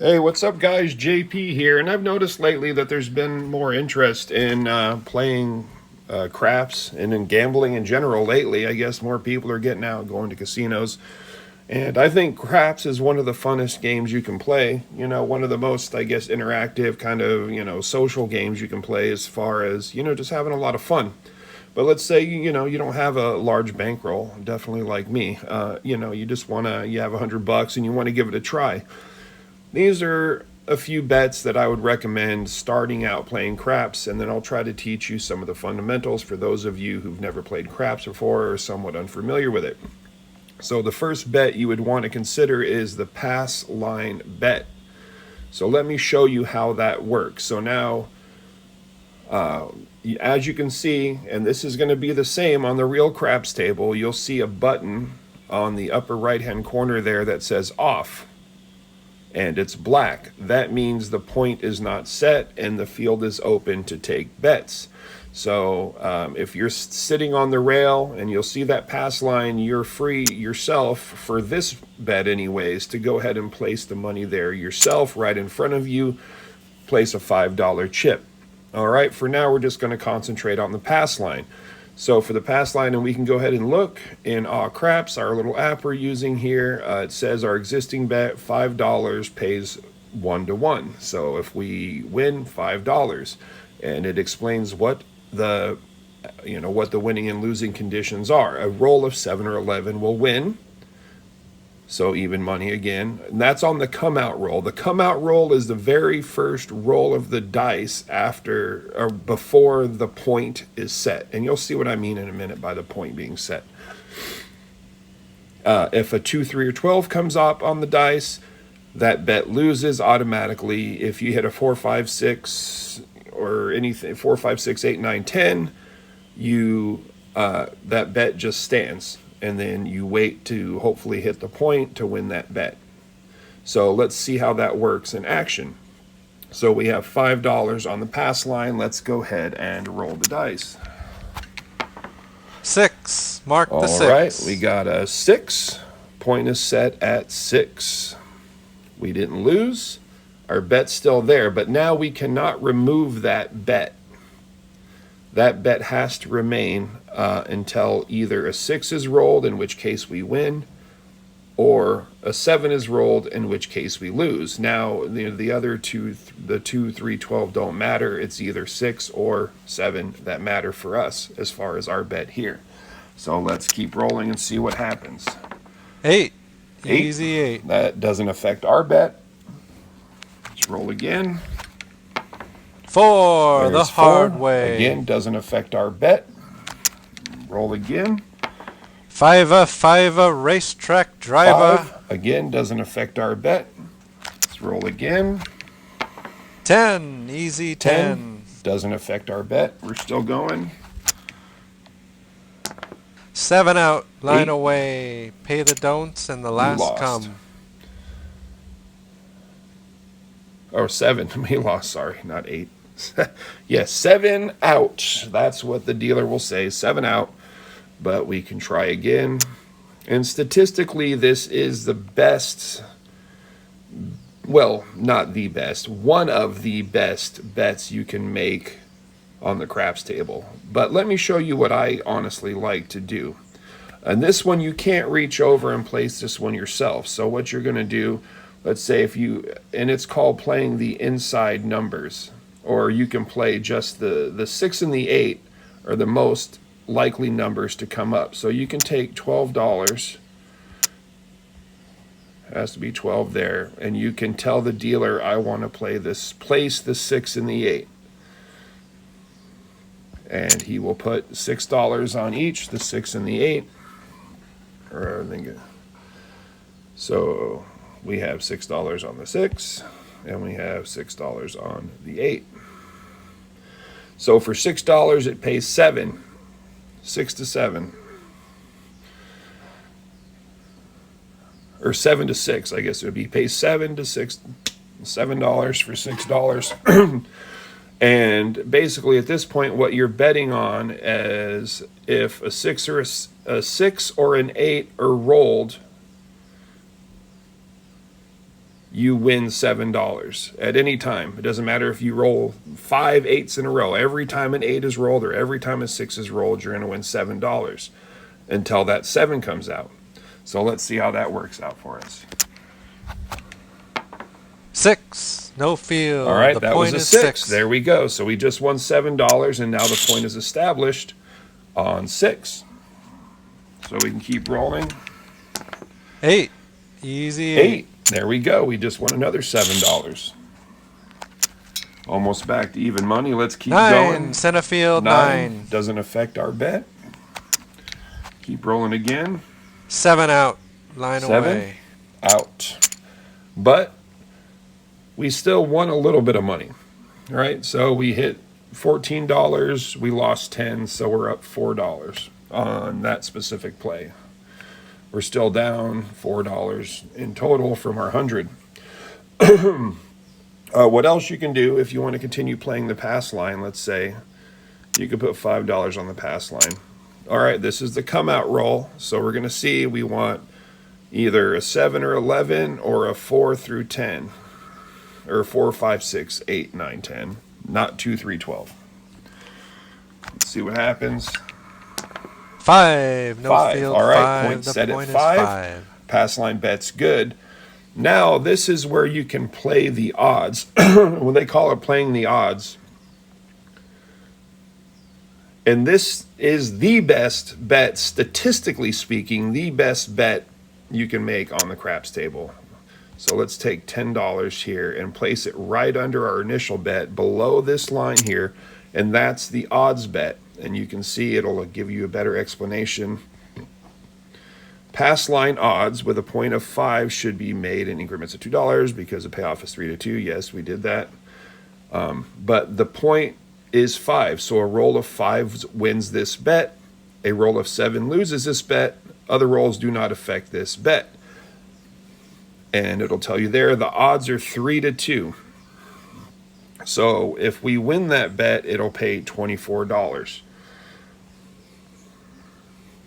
Hey, what's up, guys? JP here, and I've noticed lately that there's been more interest in playing craps and in gambling in general lately. I guess more people are getting out, going to casinos, and I think craps is one of the funnest games you can play. One of the most, I guess, interactive kind of social games you can play as far as just having a lot of fun. But let's say you don't have a large bankroll, definitely like me. You just you have $100 and you want to give it a try. These are a few bets that I would recommend starting out playing craps, and then I'll try to teach you some of the fundamentals for those of you who've never played craps before or are somewhat unfamiliar with it. So, the first bet you would want to consider is the pass line bet. So, let me show you how that works. So, now, as you can see, and this is going to be the same on the real craps table, you'll see a button on the upper right hand corner there that says off, and it's black. That means the point is not set and the field is open to take bets. So if you're sitting on the rail and you'll see that pass line, you're free yourself, for this bet anyways, to go ahead and place the money there yourself right in front of you. Place a $5 chip. All right, for now we're just going to concentrate on the pass line. So for the pass line, and we can go ahead and look in Craps, our little app we're using here. It says our existing bet, $5 pays 1-to-1. So if we win, $5, and it explains what the winning and losing conditions are. A roll of 7 or 11 will win. So even money again. And that's on the come out roll. The come out roll is the very first roll of the dice after or before the point is set. And you'll see what I mean in a minute by the point being set. If a 2, 3, or 12 comes up on the dice, that bet loses automatically. If you hit a 4, 5, 6, or anything, 4, 5, 6, 8, 9, 10, that bet just stands. And then you wait to hopefully hit the point to win that bet. So let's see how that works in action. So we have $5 on the pass line. Let's go ahead and roll the dice. 6. Mark the 6. All right, we got a 6. Point is set at 6. We didn't lose. Our bet's still there, but now we cannot remove that bet. That bet has to remain until either a 6 is rolled, in which case we win, or a 7 is rolled, in which case we lose. Now, the other two, the 2, 3, 12 don't matter. It's either 6 or 7 that matter for us as far as our bet here. So let's keep rolling and see what happens. 8. 8. Easy 8. That doesn't affect our bet. Let's roll again. 4. The hard 4. way. Again, doesn't affect our bet. Roll again. 5. Racetrack driver. 5. Again, doesn't affect our bet. Let's roll again. 10. Easy 10. Doesn't affect our bet. We're still going. 7 out. Line 8. away. Pay the don'ts and the last lost. come. Or 7. We lost, sorry, not 8. Yes, 7 out. That's what the dealer will say. 7 out. But we can try again. And statistically, this is the best, well, not the best, one of the best bets you can make on the craps table. But let me show you what I honestly like to do. And this one, you can't reach over and place this one yourself. So what you're going to do, let's say and it's called playing the inside numbers. Or you can play just the 6 and the 8 are the most likely numbers to come up. So you can take $12, has to be 12 there, and you can tell the dealer, I want to place the 6 and the 8. And he will put $6 on each, the 6 and the 8. So we have $6 on the 6, and we have $6 on the 8. So for $6, it pays 7. 6 to 7. Or 7 to 6, I guess it would be. Pays 7 to 6. $7 for $6. And basically at this point, what you're betting on is if a 6 or an 8 are rolled, you win $7 at any time. It doesn't matter if you roll 5 8s in a row. Every time an 8 is rolled or every time a 6 is rolled, you're going to win $7 until that 7 comes out. So let's see how that works out for us. 6. No field. All right, the that point was a is 6. There we go. So we just won $7, and now the point is established on 6. So we can keep rolling. 8. Easy 8. There we go. We just won another $7. Almost back to even money. Let's keep 9. going. Center field 9. Doesn't affect our bet. Keep rolling again. 7 out. Line 7 away. out. But we still won a little bit of money. All right, so we hit $14. We lost 10, so we're up $4 on that specific play. We're still down $4 in total from our 100. What else you can do if you want to continue playing the pass line, let's say, you could put $5 on the pass line. All right, this is the come out roll. So we're going to see we want either a 7 or 11 or a 4 through 10. Or 4, 5, 6, 8, 9, 10. Not 2, 3, 12. Let's see what happens. 5. No 5. field. All right, 5. point The set point at is 5. Pass line bet's good. Now, this is where you can play the odds. When they call it playing the odds. And this is the best bet, statistically speaking, the best bet you can make on the craps table. So let's take $10 here and place it right under our initial bet below this line here. And that's the odds bet. And you can see it'll give you a better explanation. Pass line odds with a point of 5 should be made in increments of $2 because the payoff is 3 to 2. Yes, we did that. But the point is 5. So a roll of 5 wins this bet. A roll of 7 loses this bet. Other rolls do not affect this bet. And it'll tell you there the odds are 3 to 2. So if we win that bet, it'll pay $24.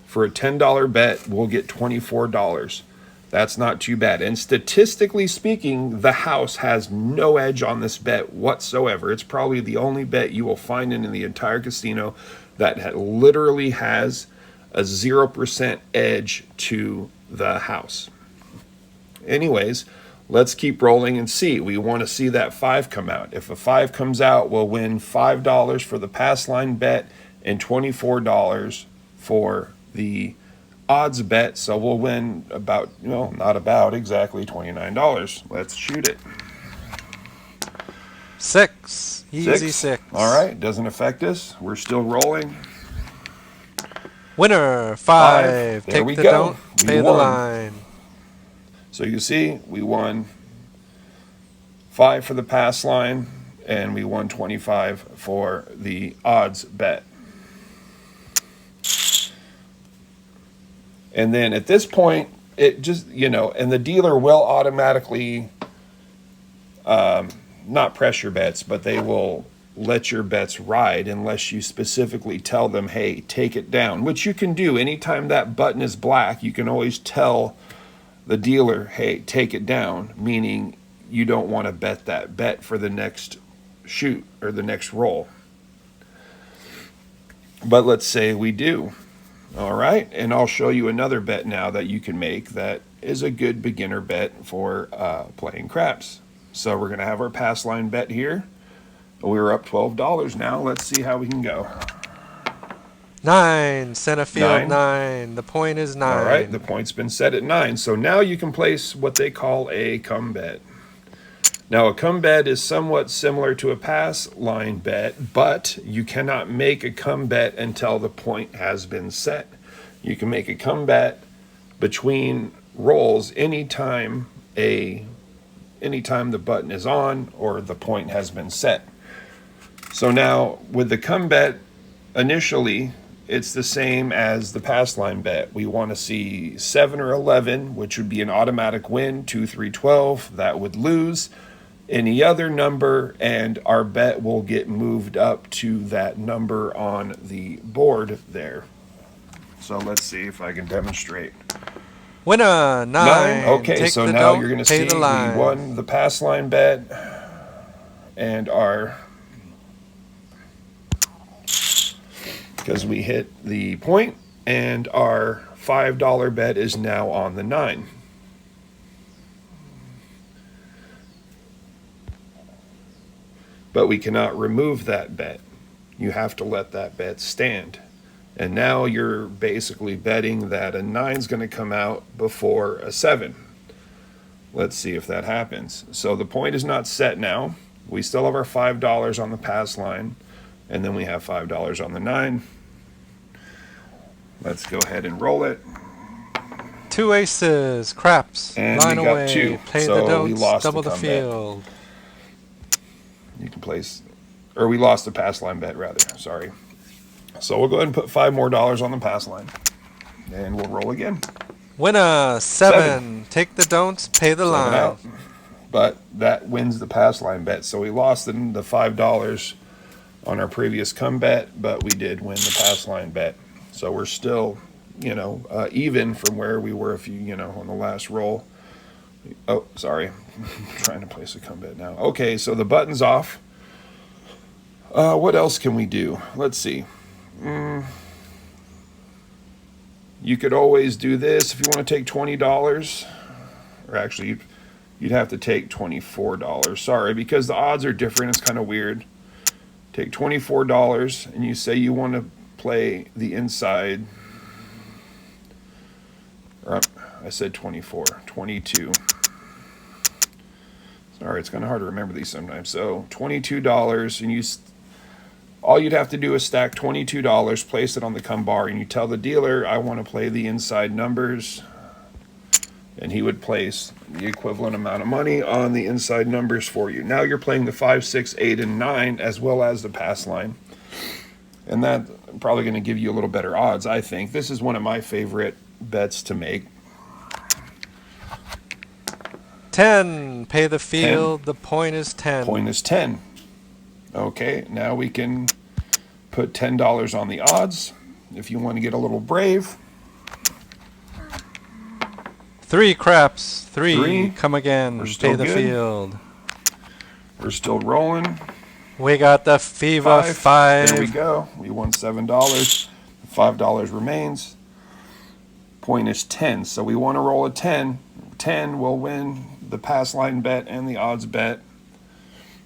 For a $10 bet, we'll get $24. That's not too bad. And statistically speaking, the house has no edge on this bet whatsoever. It's probably the only bet you will find in the entire casino that literally has a 0% edge to the house. Anyways, let's keep rolling and see. We want to see that 5 come out. If a 5 comes out, we'll win $5 for the pass line bet and $24 for the odds bet. So we'll win about, not about, exactly $29. Let's shoot it. 6. Easy 6. All right, doesn't affect us. We're still rolling. Winner 5. 5. There Take we the go. don't. We Pay the won. line. So you see, we won 5 for the pass line, and we won 25 for the odds bet. And then at this point, it just, and the dealer will automatically, not pressure bets, but they will let your bets ride unless you specifically tell them, hey, take it down, which you can do. Anytime that button is black, you can always tell the dealer, hey, take it down, meaning you don't want to bet that bet for the next shoot or the next roll. But let's say we do. All right, and I'll show you another bet now that you can make that is a good beginner bet for playing craps. So we're going to have our pass line bet here. We're up $12 now. Let's see how we can go. 9. Center field 9. 9. The point is 9. All right, the point's been set at 9. So now you can place what they call a come bet. Now, a come bet is somewhat similar to a pass line bet, but you cannot make a come bet until the point has been set. You can make a come bet between rolls anytime the button is on or the point has been set. So now with the come bet, initially, it's the same as the pass line bet. We want to see 7 or 11, which would be an automatic win. 2, 3, 12, that would lose. Any other number, and our bet will get moved up to that number on the board there. So let's see if I can demonstrate. Winner, 9. Okay, Take so the now don't, you're going to pay see the we line. won the pass line bet and because we hit the point, and our $5 bet is now on the 9. But we cannot remove that bet. You have to let that bet stand. And now you're basically betting that a 9 is going to come out before a 7. Let's see if that happens. So the point is not set now. We still have our $5 on the pass line, and then we have $5 on the 9. Let's go ahead and roll it. 2 aces, craps, And line we got away, 2. play So the we don'ts, lost double the the comeback. field. You can place, or we lost the pass line bet rather, sorry. So we'll go ahead and put $5 more on the pass line, and we'll roll again. Winner, 7. Take the don'ts, pay the 7 line. out. But that wins the pass line bet. So we lost the $5 on our previous come bet, but we did win the pass line bet. So we're still, even from where we were on the last roll. Oh, sorry. I'm trying to place a come bet now. Okay, so the button's off. What else can we do? Let's see. You could always do this if you want to take $20. Or actually, you'd have to take $24. Sorry, because the odds are different. It's kind of weird. Take $24 and you say you want to play the inside. Or I said 24, 22. Sorry, it's kind of hard to remember these sometimes. So $22, and all you'd have to do is stack $22, place it on the come bar, and you tell the dealer, I want to play the inside numbers. And he would place the equivalent amount of money on the inside numbers for you. Now you're playing the 5, 6, 8, and 9 as well as the pass line. And that's probably going to give you a little better odds, I think. This is one of my favorite bets to make. 10. Pay the field. 10. The point is 10. Point is 10. Okay, now we can put $10 on the odds if you want to get a little brave. 3 craps. 3. Come again. Pay the good. Field. We're still rolling. We got the fever 5. There we go. We won $7. $5 remains. Point is 10. So we want to roll a 10. 10 will win the pass line bet and the odds bet.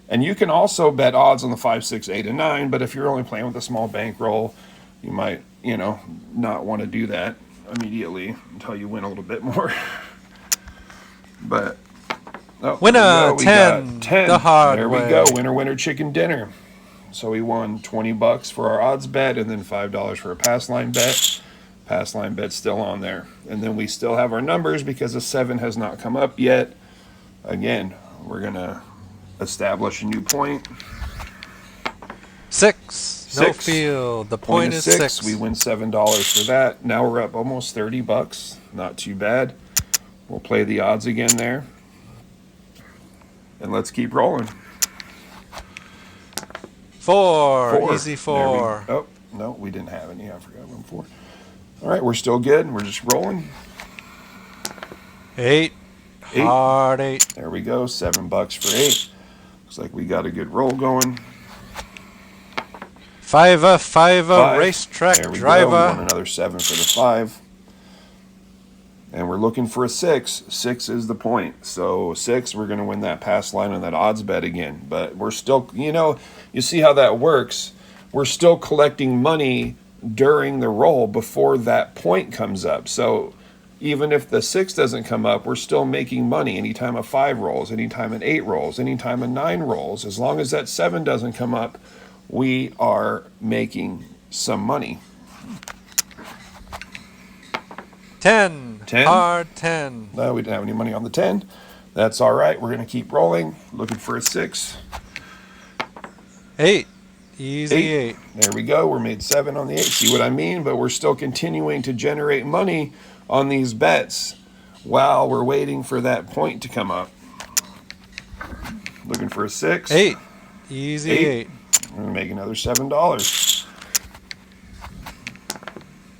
And you can also bet odds on the 5, 6, 8, and 9. But if you're only playing with a small bankroll, you might, not want to do that immediately until you win a little bit more. But winner 10, 10. The hard there way. We go. Winner, winner, chicken dinner. So we won $20 for our odds bet, and then $5 for a pass line bet. Pass line bet's still on there, and then we still have our numbers because a 7 has not come up yet. Again, we're gonna establish a new point. 6. No field. The point is 6. We win $7 for that. Now we're up almost $30. Not too bad. We'll play the odds again there. And let's keep rolling. 4. Easy 4. Oh, no, we didn't have any. I forgot one 4. All right, we're still good. We're just rolling. 8. Hard 8. There we go. $7 for 8. Looks like we got a good roll going. 5. Racetrack there we driver. Go. We won another 7 for the 5. And we're looking for a 6. 6 is the point. So 6, we're going to win that pass line and that odds bet again. But we're still, you see how that works. We're still collecting money during the roll before that point comes up. So even if the 6 doesn't come up, we're still making money anytime a 5 rolls, anytime an 8 rolls, anytime a 9 rolls. As long as that 7 doesn't come up, we are making some money. 10. 10. Hard 10. No, we didn't have any money on the 10. That's all right. We're going to keep rolling. Looking for a 6. 8. Easy 8. There we go. We're made 7 on the 8. See what I mean? But we're still continuing to generate money on these bets while we're waiting for that point to come up. Looking for a 6. 8. Easy 8. We're going to make another $7.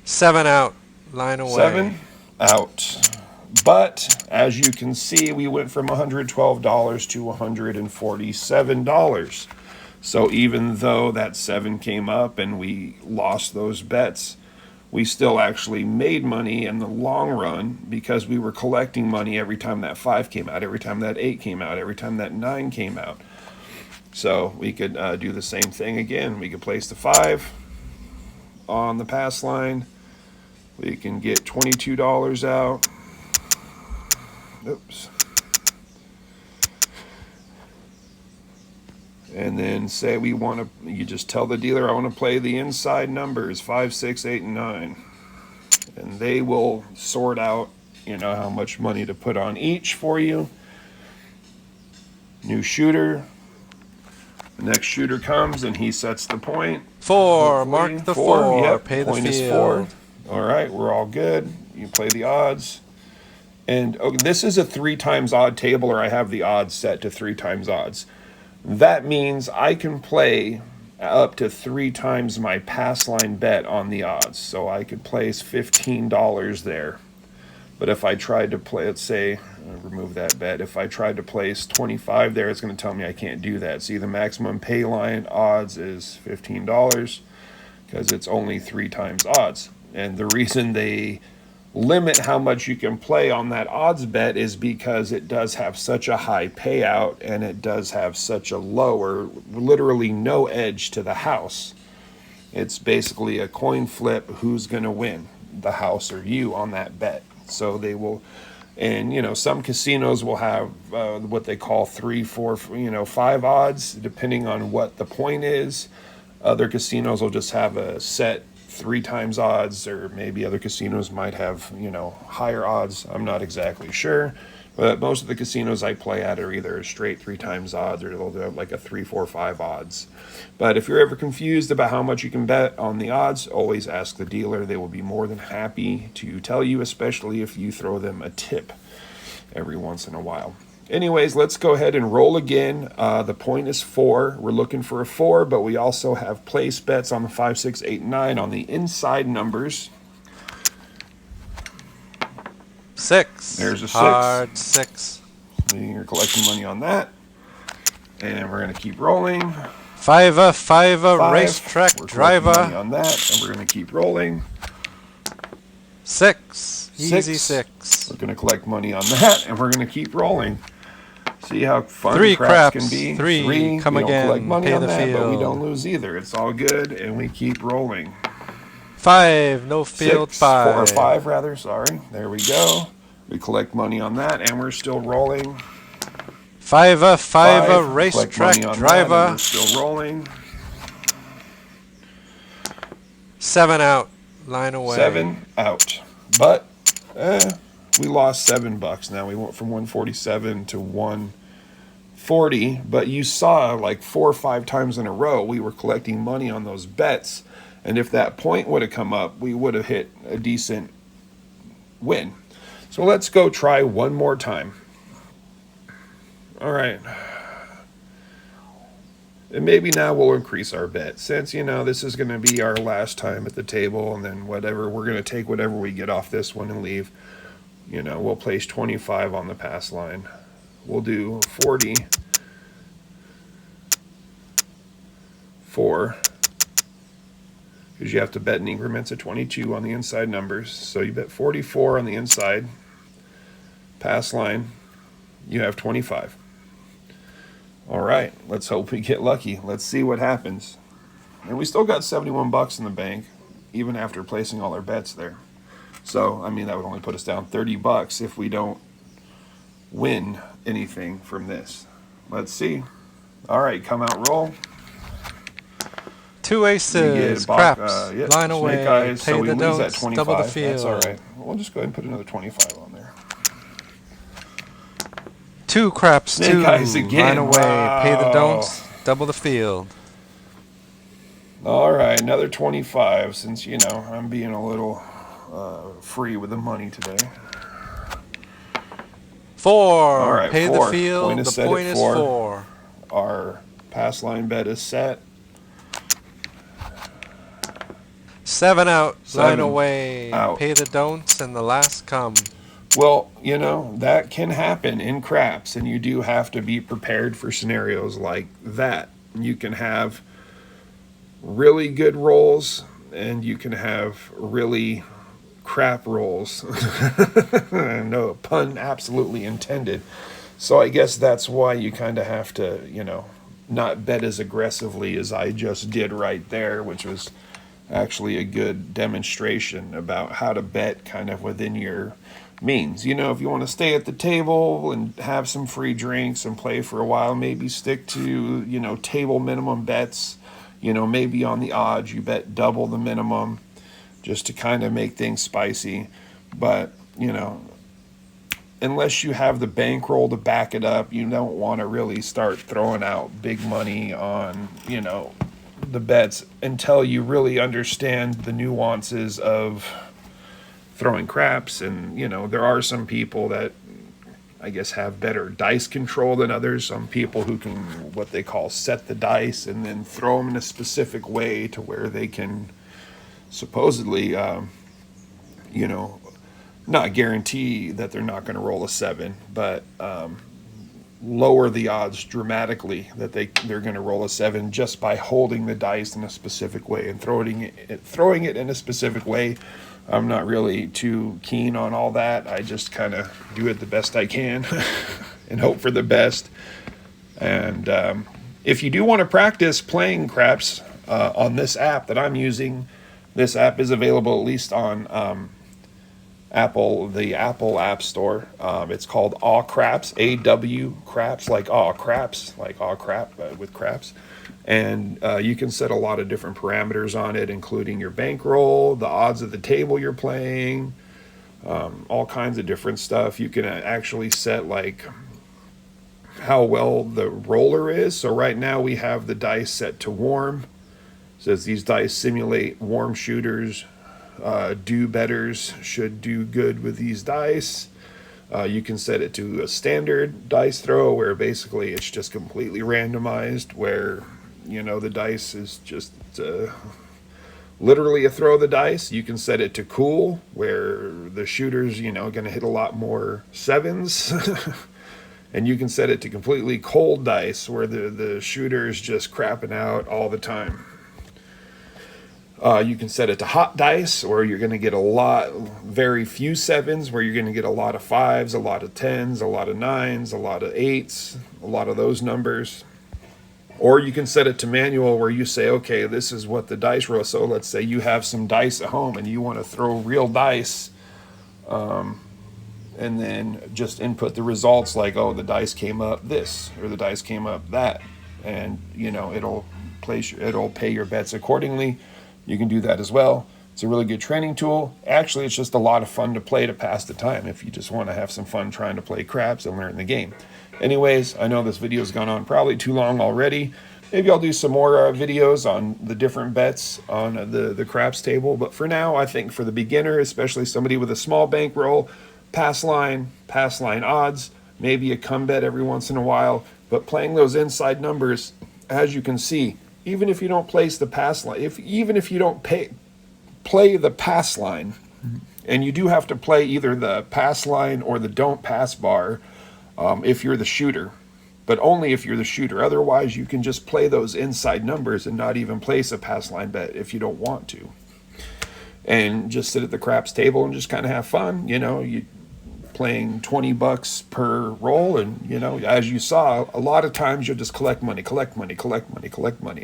7 out. Line away. 7 out. But as you can see, we went from $112 to $147. So even though that 7 came up and we lost those bets, we still actually made money in the long run because we were collecting money every time that 5 came out, every time that 8 came out, every time that 9 came out. So we could do the same thing again. We could place the 5 on the pass line. We can get $22 out. Oops. And then say we want to, you just tell the dealer, I want to play the inside numbers, 5, 6, 8, and 9. And they will sort out, how much money to put on each for you. New shooter. The next shooter comes and he sets the point. 4. Hopefully. Mark the 4. Yep. Pay the Point is field. 4. All right, we're all good. You play the odds. And this is a 3 times odd table, or I have the odds set to 3 times odds. That means I can play up to 3 times my pass line bet on the odds. So I could place $15 there. But if I tried to play, let's say, remove that bet. If I tried to place 25 there, it's going to tell me I can't do that. See, the maximum pay line odds is $15 because it's only 3 times odds. And the reason they limit how much you can play on that odds bet is because it does have such a high payout and it does have such a low or literally no edge to the house. It's basically a coin flip, who's going to win, the house or you, on that bet. So they will, and some casinos will have what they call 3, 4, 5 odds depending on what the point is. Other casinos will just have a set 3 times odds, or maybe other casinos might have, higher odds. I'm not exactly sure, but most of the casinos I play at are either straight 3 times odds or they'll do like a 3, 4, 5 odds. But if you're ever confused about how much you can bet on the odds, always ask the dealer. They will be more than happy to tell you, especially if you throw them a tip every once in a while. Anyways, let's go ahead and roll again. The point is 4. We're looking for a 4, but we also have place bets on the 5, 6, 8, 9 on the inside numbers. 6. There's a 6. Hard 6. You're collecting money on that. And we're going to keep rolling. 5, 5. racetrack We're collecting money driver. on that, and we're going to keep rolling. 6. Easy 6. 6. We're going to collect money on that, and we're going to keep rolling. See how fun 3 craps craps. can be? 3. Come we don't again. collect money Pay on the that, but we field. don't lose either. It's all good, and we keep rolling. 5. No field. 6, 5. 4 or 5 rather. Sorry. There we go. We collect money on that, and we're still rolling. 5. Collect Racetrack money on that, and driver. we're still rolling. 7 out. Line away. 7 out. But we lost $7 now. We went from 147 to 140. But you saw like 4 or 5 times in a row we were collecting money on those bets. And if that point would have come up, we would have hit a decent win. So let's go try one more time. All right. And maybe now we'll increase our bet. Since, this is going to be our last time at the table, and then whatever, we're going to take whatever we get off this one and leave. We'll place 25 on the pass line. We'll do 40. 4. Because you have to bet in increments of 22 on the inside numbers. So you bet 44 on the inside. Pass line, you have 25. All right, let's hope we get lucky. Let's see what happens. And we still got $71 in the bank, even after placing all our bets there. So, that would only put us down $30 if we don't win anything from this. Let's see. All right, come out, roll. 2 We aces. get Craps. yep, Line snake away. eyes, Pay so we the lose that don'ts. 25. Double the field. That's all right. We'll just go ahead and put another 25 on there. 2 craps. Snake 2. eyes again. Line away. Pay the Wow. don'ts. Double the field. All right, another 25 since, I'm being a little free with the money today. 4. All right, Pay 4. the field. Point is The set point at is 4. 4. Our pass line bet is set. 7 out. 7 Line away. out. Pay the don'ts and the last come. Well, that can happen in craps, and you do have to be prepared for scenarios like that. You can have really good rolls, and you can have really crap rolls. No pun absolutely intended. So I guess that's why you kind of have to, not bet as aggressively as I just did right there, which was actually a good demonstration about how to bet kind of within your means. If you want to stay at the table and have some free drinks and play for a while, maybe stick to, table minimum bets. Maybe on the odds you bet double the minimum just to kind of make things spicy. But, unless you have the bankroll to back it up, you don't want to really start throwing out big money on, the bets until you really understand the nuances of throwing craps. And, there are some people that I guess have better dice control than others. Some people who can, what they call, set the dice and then throw them in a specific way to where they can supposedly, not guarantee that they're not going to roll a 7, but lower the odds dramatically that they're going to roll a 7 just by holding the dice in a specific way and throwing it in a specific way. I'm not really too keen on all that. I just kind of do it the best I can and hope for the best. And if you do want to practice playing craps on this app that I'm using, this app is available at least on the Apple App Store. It's called Aw Craps, AW Craps, like Aw Craps, like Aw Crap with craps. And you can set a lot of different parameters on it, including your bankroll, the odds of the table you're playing, all kinds of different stuff. You can actually set like how well the roller is. So right now we have the dice set to warm. It says these dice simulate warm shooters. Do-betters should do good with these dice. You can set it to a standard dice throw where basically it's just completely randomized, where the dice is just literally a throw of the dice. You can set it to cool, where the shooter's going to hit a lot more 7s. And you can set it to completely cold dice, where the shooter's just crapping out all the time. You can set it to hot dice, or you're going to get very few 7s, where you're going to get a lot of 5s, a lot of 10s, a lot of 9s, a lot of 8s, a lot of those numbers. Or you can set it to manual, where you say, okay, this is what the dice roll. So let's say you have some dice at home and you want to throw real dice, and then just input the results like, oh, the dice came up this, or the dice came up that. And, it'll pay your bets accordingly. You can do that as well. It's a really good training tool. Actually, it's just a lot of fun to play to pass the time if you just want to have some fun trying to play craps and learn the game. Anyways, I know this video has gone on probably too long already. Maybe I'll do some more videos on the different bets on the craps table. But for now, I think for the beginner, especially somebody with a small bankroll, pass line odds, maybe a come bet every once in a while. But playing those inside numbers, as you can see, even if you don't place the pass line, even if you don't play the pass line, and you do have to play either the pass line or the don't pass bar if you're the shooter, but only if you're the shooter. Otherwise, you can just play those inside numbers and not even place a pass line bet if you don't want to. And just sit at the craps table and just kind of have fun. You playing $20 per roll, and as you saw, a lot of times you'll just collect money.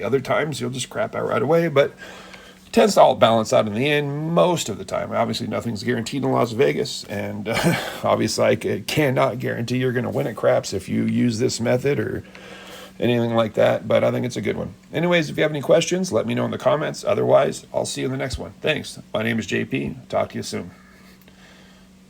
Other times you'll just crap out right away, but it tends to all balance out in the end most of the time. Obviously, nothing's guaranteed in Las Vegas, and obviously I cannot guarantee you're going to win at craps if you use this method or anything like that, but I think it's a good one. Anyways, if you have any questions, let me know in the comments. Otherwise, I'll see you in the next one. Thanks. My name is JP. Talk to you soon.